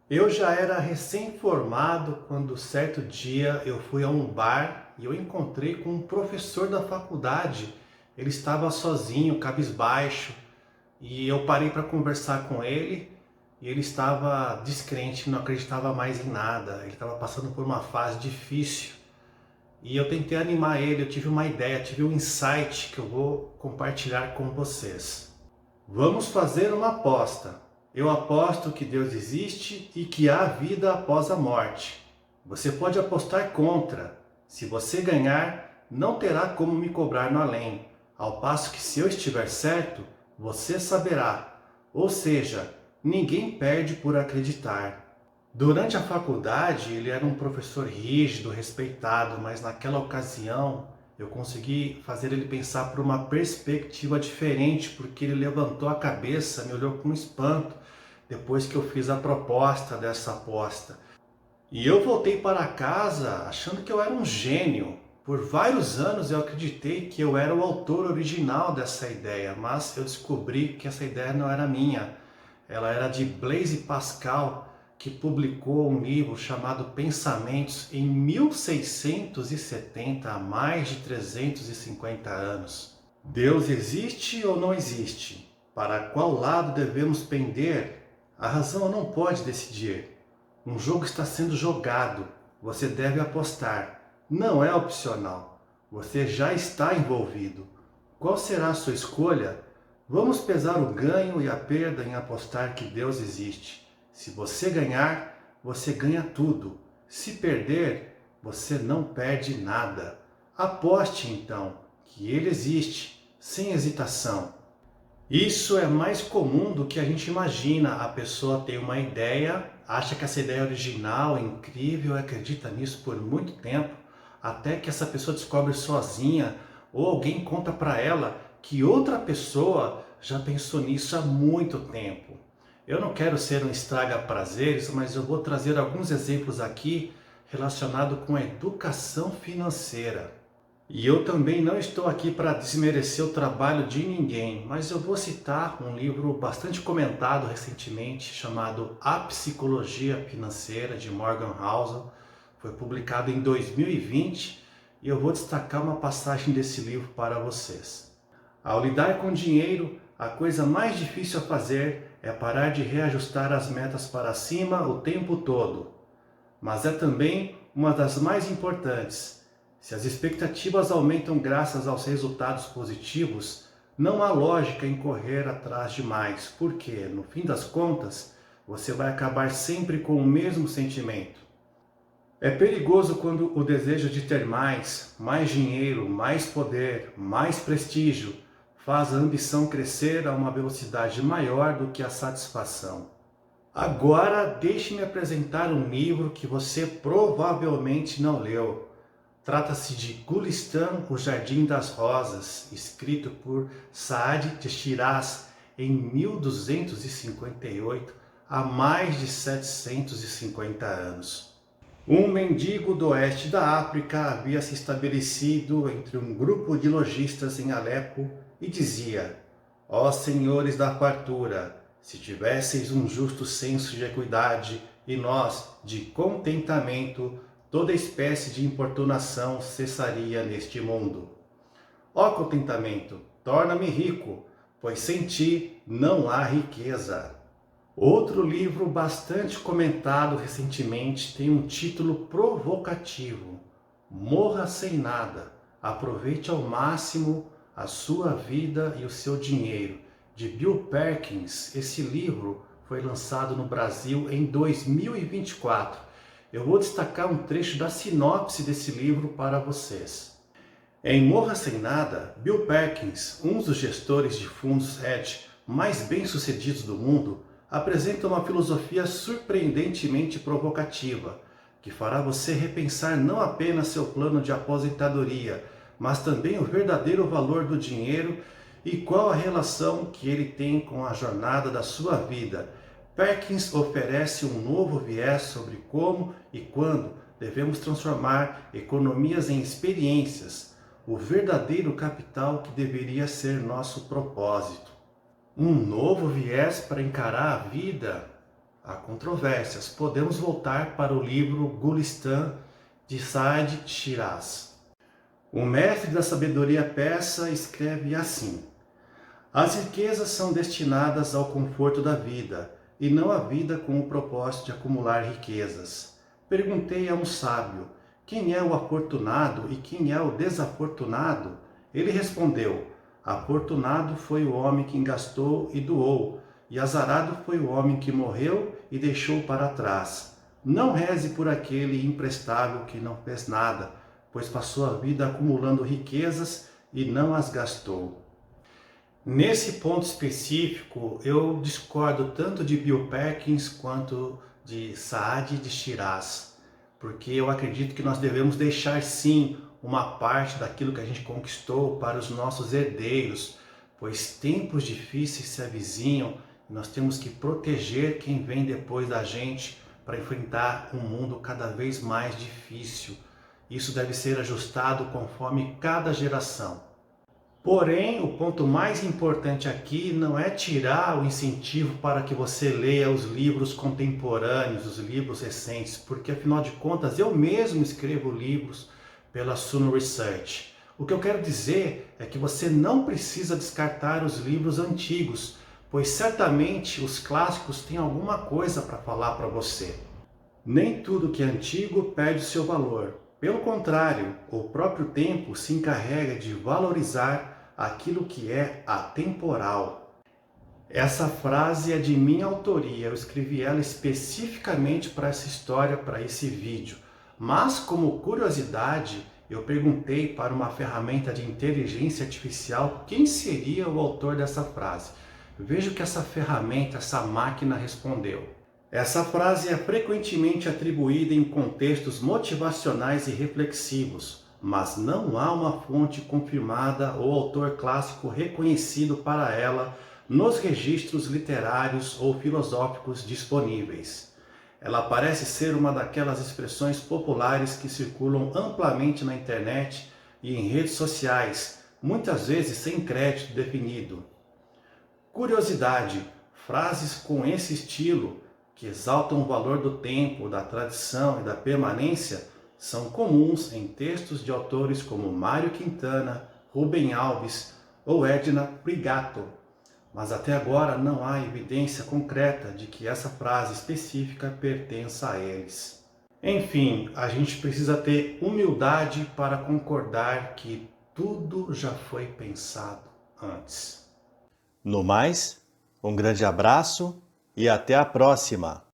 Eu já era recém-formado quando certo dia eu fui a um bar e eu encontrei com um professor da faculdade. Ele estava sozinho, cabisbaixo, e eu parei para conversar com ele e ele estava descrente, não acreditava mais em nada. Ele estava passando por uma fase difícil e eu tentei animar ele. Eu tive uma ideia, tive um insight que eu vou compartilhar com vocês. Vamos fazer uma aposta. Eu aposto que Deus existe e que há vida após a morte. Você pode apostar contra. Se você ganhar, não terá como me cobrar no além. Ao passo que se eu estiver certo, você saberá. Ou seja, ninguém perde por acreditar. Durante a faculdade, ele era um professor rígido, respeitado, mas naquela ocasião eu consegui fazer ele pensar por uma perspectiva diferente, porque ele levantou a cabeça, me olhou com espanto depois que eu fiz a proposta dessa aposta. E eu voltei para casa achando que eu era um gênio. Por vários anos eu acreditei que eu era o autor original dessa ideia, mas eu descobri que essa ideia não era minha. Ela era de Blaise Pascal, que publicou um livro chamado Pensamentos em 1670, há mais de 350 anos. Deus existe ou não existe? Para qual lado devemos pender? A razão não pode decidir. Um jogo está sendo jogado, você deve apostar. Não é opcional, você já está envolvido. Qual será a sua escolha? Vamos pesar o ganho e a perda em apostar que Deus existe. Se você ganhar, você ganha tudo. Se perder, você não perde nada. Aposte então que Ele existe, sem hesitação. Isso é mais comum do que a gente imagina. A pessoa tem uma ideia, acha que essa ideia é original, é incrível, acredita nisso por muito tempo, até que essa pessoa descobre sozinha ou alguém conta para ela que outra pessoa já pensou nisso há muito tempo. Eu não quero ser um estraga-prazeres, mas eu vou trazer alguns exemplos aqui relacionados com a educação financeira. E eu também não estou aqui para desmerecer o trabalho de ninguém, mas eu vou citar um livro bastante comentado recentemente chamado A Psicologia Financeira, de Morgan Housel. Foi publicado em 2020 e eu vou destacar uma passagem desse livro para vocês. Ao lidar com dinheiro, a coisa mais difícil a fazer é parar de reajustar as metas para cima o tempo todo. Mas é também uma das mais importantes. Se as expectativas aumentam graças aos resultados positivos, não há lógica em correr atrás de mais, porque, no fim das contas, você vai acabar sempre com o mesmo sentimento. É perigoso quando o desejo de ter mais dinheiro, mais poder, mais prestígio, faz a ambição crescer a uma velocidade maior do que a satisfação. Agora, deixe-me apresentar um livro que você provavelmente não leu. Trata-se de Gulistan, o Jardim das Rosas, escrito por Saad de Shiraz em 1258, há mais de 750 anos. Um mendigo do oeste da África havia se estabelecido entre um grupo de lojistas em Alepo e dizia: ó senhores da fartura, se tivesseis um justo senso de equidade e nós de contentamento, toda espécie de importunação cessaria neste mundo. Ó contentamento, torna-me rico, pois sem ti não há riqueza. Outro livro bastante comentado recentemente tem um título provocativo: Morra sem nada, aproveite ao máximo a sua vida e o seu dinheiro, de Bill Perkins. Esse livro foi lançado no Brasil em 2024. Eu vou destacar um trecho da sinopse desse livro para vocês. Em Morra Sem Nada, Bill Perkins, um dos gestores de fundos hedge mais bem-sucedidos do mundo, apresenta uma filosofia surpreendentemente provocativa, que fará você repensar não apenas seu plano de aposentadoria, mas também o verdadeiro valor do dinheiro e qual a relação que ele tem com a jornada da sua vida. Perkins oferece um novo viés sobre como e quando devemos transformar economias em experiências, o verdadeiro capital que deveria ser nosso propósito. Um novo viés para encarar a vida? há controvérsias. Podemos voltar para o livro Gulistan de Saad Shiraz. O mestre da sabedoria persa escreve assim: as riquezas são destinadas ao conforto da vida, e não à vida com o propósito de acumular riquezas. Perguntei a um sábio: quem é o afortunado e quem é o desafortunado? Ele respondeu: afortunado foi o homem que gastou e doou, e azarado foi o homem que morreu e deixou para trás. Não reze por aquele imprestável que não fez nada, pois passou a vida acumulando riquezas e não as gastou. Nesse ponto específico, eu discordo tanto de Bill Perkins quanto de Saad de Shiraz, porque eu acredito que nós devemos deixar sim uma parte daquilo que a gente conquistou para os nossos herdeiros, pois tempos difíceis se avizinham e nós temos que proteger quem vem depois da gente para enfrentar um mundo cada vez mais difícil. Isso deve ser ajustado conforme cada geração. Porém, o ponto mais importante aqui não é tirar o incentivo para que você leia os livros contemporâneos, os livros recentes, porque afinal de contas eu mesmo escrevo livros pela Suno Research. O que eu quero dizer é que você não precisa descartar os livros antigos, pois certamente os clássicos têm alguma coisa para falar para você. Nem tudo que é antigo perde o seu valor. Pelo contrário, o próprio tempo se encarrega de valorizar aquilo que é atemporal. Essa frase é de minha autoria, eu escrevi ela especificamente para essa história, para esse vídeo. Mas, como curiosidade, eu perguntei para uma ferramenta de inteligência artificial quem seria o autor dessa frase. Veja o que essa ferramenta, essa máquina respondeu. Essa frase é frequentemente atribuída em contextos motivacionais e reflexivos, mas não há uma fonte confirmada ou autor clássico reconhecido para ela nos registros literários ou filosóficos disponíveis. Ela parece ser uma daquelas expressões populares que circulam amplamente na internet e em redes sociais, muitas vezes sem crédito definido. Curiosidade: frases com esse estilo, que exaltam o valor do tempo, da tradição e da permanência, são comuns em textos de autores como Mário Quintana, Rubem Alves ou Edna Brigato, mas até agora não há evidência concreta de que essa frase específica pertença a eles. Enfim, a gente precisa ter humildade para concordar que tudo já foi pensado antes. No mais, um grande abraço e até a próxima!